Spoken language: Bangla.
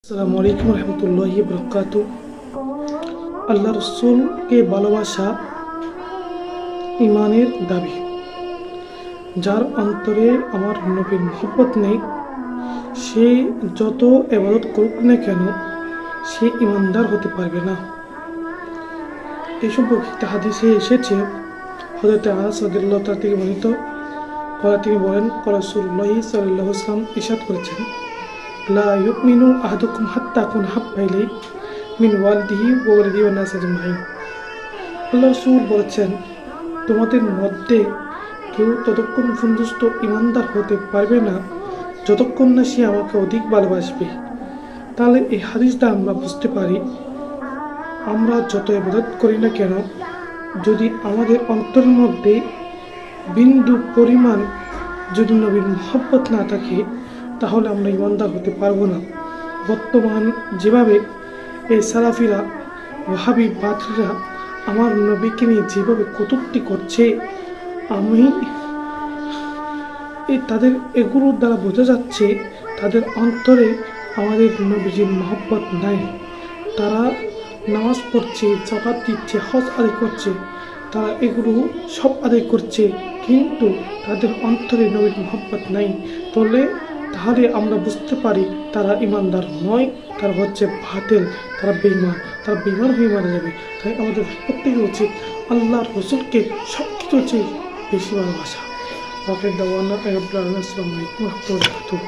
আসসালামু আলাইকুম রহমতুল্লাহি বরকাত। আল্লাহ রসুলকে ভালোবাসা ইমানের দাবি। যার অন্তরে আমার নবীর মহব্বত নেই, সে যত ইবাদত করুক না কেন, সে ইমানদার হতে পারবে না। এই সম্পর্কে একটা হাদিসে এসেছে, হযরত আনাস রাদিয়াল্লাহু তাআলা থেকে বর্ণিত, তিনি বলেন, রাসূলুল্লাহ সাল্লাল্লাহু আলাইহি ওয়াসাল্লাম ইরশাদ করেছেন, লা ইউমিনু আহাদুকুম হাত্তা আকুনা হাব্বা ইলাইহি মিন ওয়ালিদিহি ওয়া ওয়ালিদিহি ওয়ান নাসি আজমাইন। আল্লাহ রাসূল বলেছেন, তোমাদের মধ্যে কেউ ততক্ষণ পর্যন্ত ইমানদার হতে পারবে না যতক্ষণ না সে আমাকে অধিক ভালোবাসবে। তাহলে এই হাদিসটা আমরা বুঝতে পারি, আমরা যত ইবাদত করি না কেন, যদি আমাদের অন্তরের মধ্যে বিন্দু পরিমাণ যদি নবীর মহব্বত না থাকে, তাহলে আমরা ইমানদার হতে পারবো না। বর্তমান যেভাবে এই সালাফিরা, ওয়াহাবি বাদরা আমার নবীকে নিয়ে যেভাবে কটূক্তি করছে, আমি তাদের এগুলোর দ্বারা বোঝা যাচ্ছে তাদের অন্তরে আমাদের নবীজির মহব্বত নাই। তারা নামাজ পড়ছে, যাকাত দিচ্ছে, হজ আদায় করছে, তারা এগুলো সব আদায় করছে, কিন্তু তাদের অন্তরে নবীর মহব্বত নাই। তাহলে আমরা বুঝতে পারি তারা ইমানদার নয়, তারা হচ্ছে বাতিল, তারা বেঈমান হয়ে মারা যাবে। তাই আমাদের প্রত্যেকের উচিত আল্লাহর রসুলকে সব কিছু চেয়ে বেশি ভালোবাসা। আসসালামু আলাইকুম ওয়া রাহমাতুল্লাহি ওয়া বারাকাতুহু।